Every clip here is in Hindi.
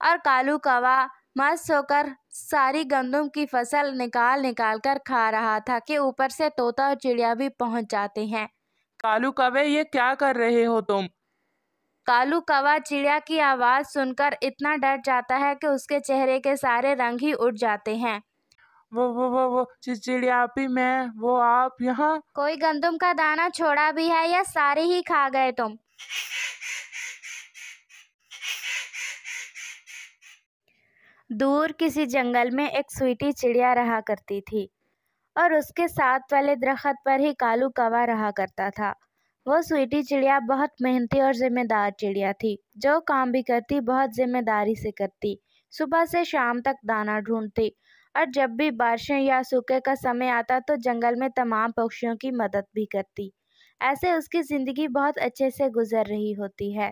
और कालू कौवा मस्त होकर सारी गंदम की फसल निकाल निकाल कर खा रहा था कि ऊपर से तोता और चिड़िया भी पहुंच जाते हैं। कालू कौवे, ये क्या कर रहे हो तुम? कालू कौवा चिड़िया की आवाज सुनकर इतना डर जाता है कि उसके चेहरे के सारे रंग ही उड़ जाते हैं। वो चिड़िया आपी, मैं वो आप यहाँ। कोई गंदम का दाना छोड़ा भी है या सारे ही खा गए तुम? दूर किसी जंगल में एक स्वीटी चिड़िया रहा करती थी और उसके साथ वाले दरख्त पर ही कालू कौवा रहा करता था। वो स्वीटी चिड़िया बहुत मेहनती और जिम्मेदार चिड़िया थी, जो काम भी करती बहुत जिम्मेदारी से करती। सुबह से शाम तक दाना ढूंढती और जब भी बारिशें या सूखे का समय आता तो जंगल में तमाम पक्षियों की मदद भी करती। ऐसे उसकी ज़िंदगी बहुत अच्छे से गुजर रही होती है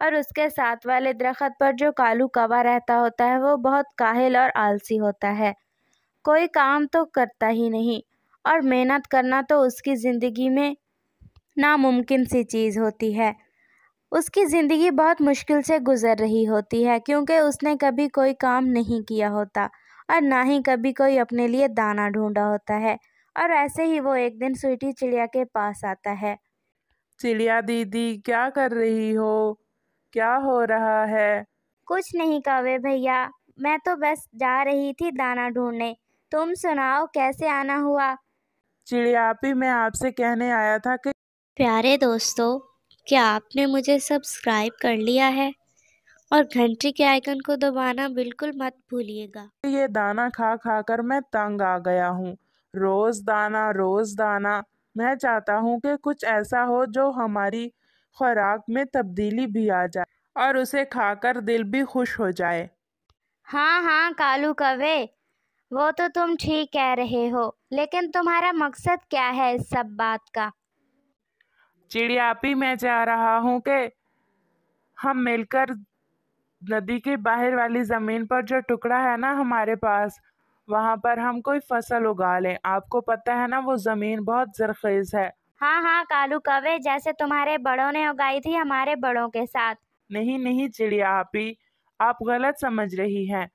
और उसके साथ वाले दरख्त पर जो कालू कौवा रहता होता है वो बहुत काहिल और आलसी होता है। कोई काम तो करता ही नहीं और मेहनत करना तो उसकी ज़िंदगी में नामुमकिन सी चीज़ होती है। उसकी ज़िंदगी बहुत मुश्किल से गुजर रही होती है क्योंकि उसने कभी कोई काम नहीं किया होता और ना ही कभी कोई अपने लिए दाना ढूंढा होता है। और ऐसे ही वो एक दिन स्वीटी चिड़िया के पास आता है। चिड़िया दीदी, क्या कर रही हो? क्या हो रहा है? कुछ नहीं कौवे भैया, मैं तो बस जा रही थी दाना ढूंढने। तुम सुनाओ, कैसे आना हुआ? चिड़िया आपी, मैं आपसे कहने आया था कि प्यारे दोस्तों, क्या आपने मुझे सब्सक्राइब कर लिया है? और घंटी के आइकन को दबाना बिल्कुल मत भूलिएगा। ये दाना खा खा कर मैं तंग आ गया हूँ। रोज दाना रोज दाना। मैं चाहता हूँ कि कुछ ऐसा हो जो हमारी खुराक में तब्दीली भी आ जाए और उसे खाकर दिल भी खुश हो जाए। हाँ हाँ कालू कौवे, वो तो तुम ठीक कह रहे हो, लेकिन तुम्हारा मकसद क्या है इस सब बात का? चिड़िया आपी, मैं चाह रहा हूँ कि हम मिलकर नदी के बाहर वाली जमीन पर जो टुकड़ा है ना हमारे पास, वहां पर हम कोई फसल उगा लें। आपको पता है ना, वो जमीन बहुत जरखेज है। हाँ हाँ कालू कौवे, जैसे तुम्हारे बड़ों ने उगाई थी हमारे बड़ों के साथ। नहीं नहीं चिड़िया आपी, आप गलत समझ रही हैं।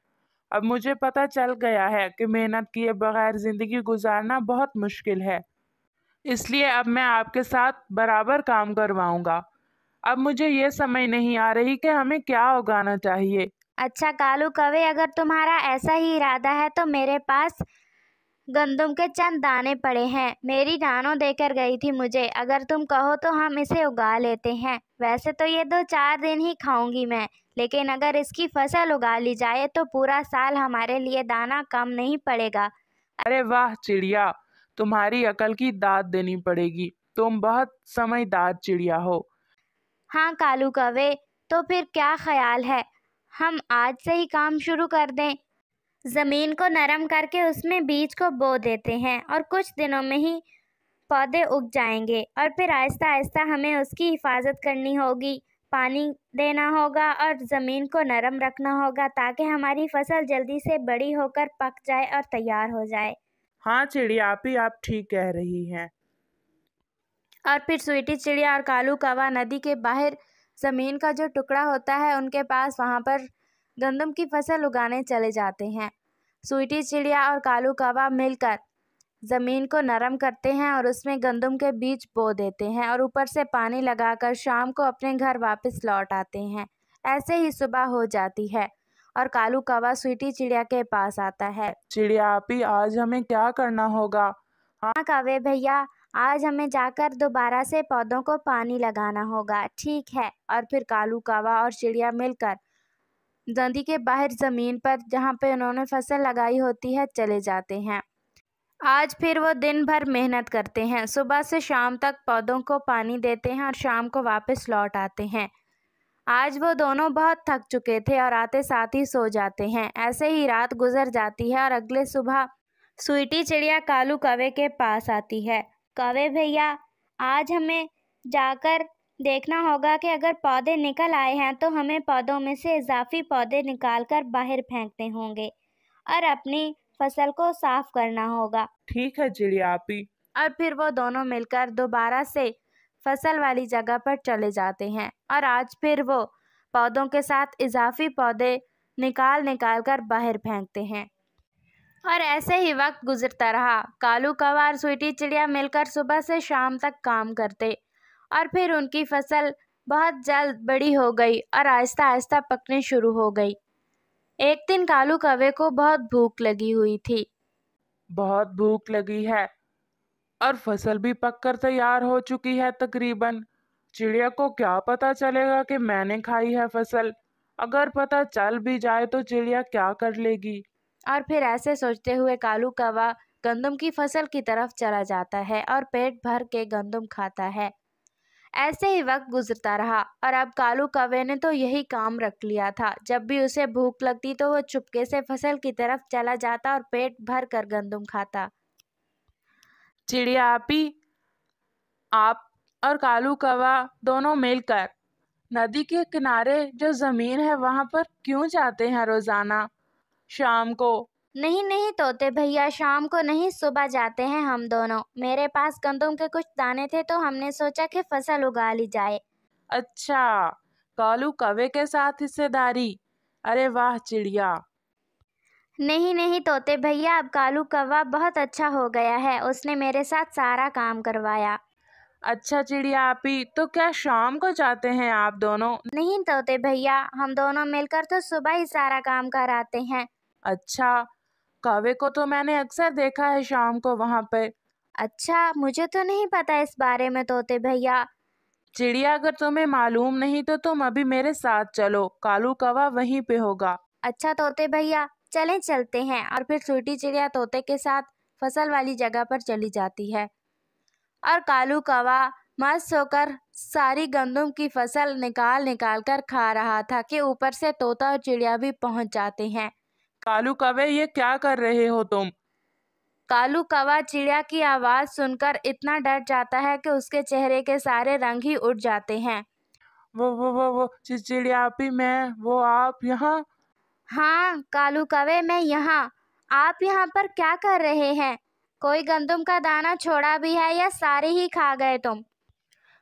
अब मुझे पता चल गया है कि मेहनत किए बगैर जिंदगी गुजारना बहुत मुश्किल है। इसलिए अब मैं आपके साथ बराबर काम करवाऊंगा। अब मुझे ये समझ नहीं आ रही कि हमें क्या उगाना चाहिए। अच्छा कालू कौवे, अगर तुम्हारा ऐसा ही इरादा है तो मेरे पास गंदम के चंद दाने पड़े हैं। मेरी नानो देकर गई थी मुझे। अगर तुम कहो तो हम इसे उगा लेते हैं। वैसे तो ये 2-4 दिन ही खाऊंगी मैं, लेकिन अगर इसकी फसल उगा ली जाए तो पूरा साल हमारे लिए दाना कम नहीं पड़ेगा। अरे वाह चिड़िया, तुम्हारी अकल की दाद देनी पड़ेगी। तुम बहुत समझदार चिड़िया हो। हाँ कालू कौवे, तो फिर क्या ख्याल है, हम आज से ही काम शुरू कर दें? ज़मीन को नरम करके उसमें बीज को बो देते हैं और कुछ दिनों में ही पौधे उग जाएंगे। और फिर आहिस्ता आहिस्ता हमें उसकी हिफाजत करनी होगी, पानी देना होगा और ज़मीन को नरम रखना होगा ताकि हमारी फसल जल्दी से बड़ी होकर पक जाए और तैयार हो जाए। हाँ चिड़िया आपी, आप ठीक कह रही हैं। और फिर स्वीटी चिड़िया और कालू कौवा नदी के बाहर ज़मीन का जो टुकड़ा होता है उनके पास, वहाँ पर गंदम की फसल उगाने चले जाते हैं। स्वीटी चिड़िया और कालू कौवा मिलकर ज़मीन को नरम करते हैं और उसमें गंदम के बीज बो देते हैं और ऊपर से पानी लगाकर शाम को अपने घर वापस लौट आते हैं। ऐसे ही सुबह हो जाती है और कालू कौवा स्वीटी चिड़िया के पास आता है। चिड़िया आपी, आज हमें क्या करना होगा? हाँ कौवे भैया, आज हमें जाकर दोबारा से पौधों को पानी लगाना होगा। ठीक है। और फिर कालू कौवा और चिड़िया मिलकर नदी के बाहर ज़मीन पर जहाँ पे उन्होंने फसल लगाई होती है चले जाते हैं। आज फिर वो दिन भर मेहनत करते हैं, सुबह से शाम तक पौधों को पानी देते हैं और शाम को वापस लौट आते हैं। आज वो दोनों बहुत थक चुके थे और आते साथ ही सो जाते हैं। ऐसे ही रात गुजर जाती है और अगले सुबह स्वीटी चिड़िया कालू कौवे के पास आती है। कौवे भैया, आज हमें जाकर देखना होगा कि अगर पौधे निकल आए हैं तो हमें पौधों में से इजाफी पौधे निकाल कर बाहर फेंकने होंगे और अपनी फसल को साफ करना होगा। ठीक है चिड़िया आपी। और फिर वो दोनों मिलकर दोबारा से फसल वाली जगह पर चले जाते हैं और आज फिर वो पौधों के साथ इजाफी पौधे निकाल निकाल कर बाहर फेंकते हैं। और ऐसे ही वक्त गुजरता रहा। कालू कौवा और स्वीटी चिड़िया मिलकर सुबह से शाम तक काम करते और फिर उनकी फसल बहुत जल्द बड़ी हो गई और आहिस्ता आहिस्ता पकनी शुरू हो गई। एक दिन कालू कौवे को बहुत भूख लगी हुई थी। बहुत भूख लगी है और फसल भी पककर तैयार हो चुकी है तकरीबन। चिड़िया को क्या पता चलेगा कि मैंने खाई है फसल। अगर पता चल भी जाए तो चिड़िया क्या कर लेगी। और फिर ऐसे सोचते हुए कालू कौवा गंदम की फसल की तरफ चला जाता है और पेट भर के गंदम खाता है। ऐसे ही वक्त गुजरता रहा और अब कालू कौवे ने तो यही काम रख लिया था। जब भी उसे भूख लगती तो वो चुपके से फसल की तरफ चला जाता और पेट भर कर गंदम खाता। चिड़िया आपी, आप और कालू कौवा दोनों मिलकर नदी के किनारे जो जमीन है वहां पर क्यों जाते हैं रोजाना शाम को? नहीं नहीं तोते भैया, शाम को नहीं, सुबह जाते हैं हम दोनों। मेरे पास गंदम के कुछ दाने थे तो हमने सोचा कि फसल उगा ली जाए। अच्छा, कालू कौवे के साथ हिस्सेदारी। अरे वाह चिड़िया। नहीं नहीं तोते भैया, अब कालू कौवा बहुत अच्छा हो गया है। उसने मेरे साथ सारा काम करवाया। अच्छा चिड़िया आपी, तो क्या शाम को जाते हैं आप दोनों? नहीं तोते भैया, हम दोनों मिलकर तो सुबह ही सारा काम कराते हैं। अच्छा, कौवे को तो मैंने अक्सर देखा है शाम को वहां पे। अच्छा, मुझे तो नहीं पता इस बारे में तोते भैया। चिड़िया, अगर तुम्हें मालूम नहीं तो तुम अभी मेरे साथ चलो, कालू कौवा वहीं पे होगा। अच्छा तोते भैया, चलें चलते हैं। और फिर छोटी चिड़िया तोते के साथ फसल वाली जगह पर चली जाती है और कालू कौवा मस्त होकर सारी गंदम की फसल निकाल निकाल कर खा रहा था कि ऊपर से तोता और चिड़िया भी पहुंच जाते हैं। कालू कौवे, ये क्या कर रहे हो तुम? कालू कौवा चिड़िया की आवाज सुनकर इतना डर जाता है कि उसके चेहरे के सारे रंग ही उड़ जाते हैं। वो चिड़िया आपी, मैं वो आप यहाँ? हाँ कालू कौवे, मैं यहाँ। आप यहाँ पर क्या कर रहे हैं? कोई गंदम का दाना छोड़ा भी है या सारे ही खा गए तुम?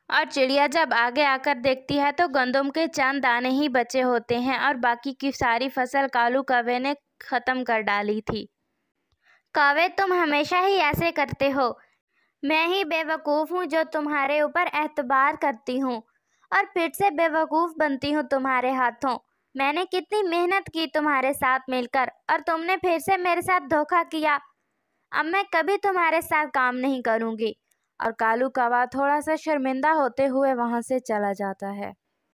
और चिड़िया जब आगे आकर देखती है तो गंदम के चंद दाने ही बचे होते हैं और बाकी की सारी फसल कालू कौवे ने खत्म कर डाली थी। कौवे, तुम हमेशा ही ऐसे करते हो। मैं ही बेवकूफ़ हूँ जो तुम्हारे ऊपर एतबार करती हूँ और फिर से बेवकूफ़ बनती हूँ तुम्हारे हाथों। मैंने कितनी मेहनत की तुम्हारे साथ मिलकर और तुमने फिर से मेरे साथ धोखा किया। अब मैं कभी तुम्हारे साथ काम नहीं करूँगी। और कालू कौवा थोड़ा सा शर्मिंदा होते हुए वहाँ से चला जाता है।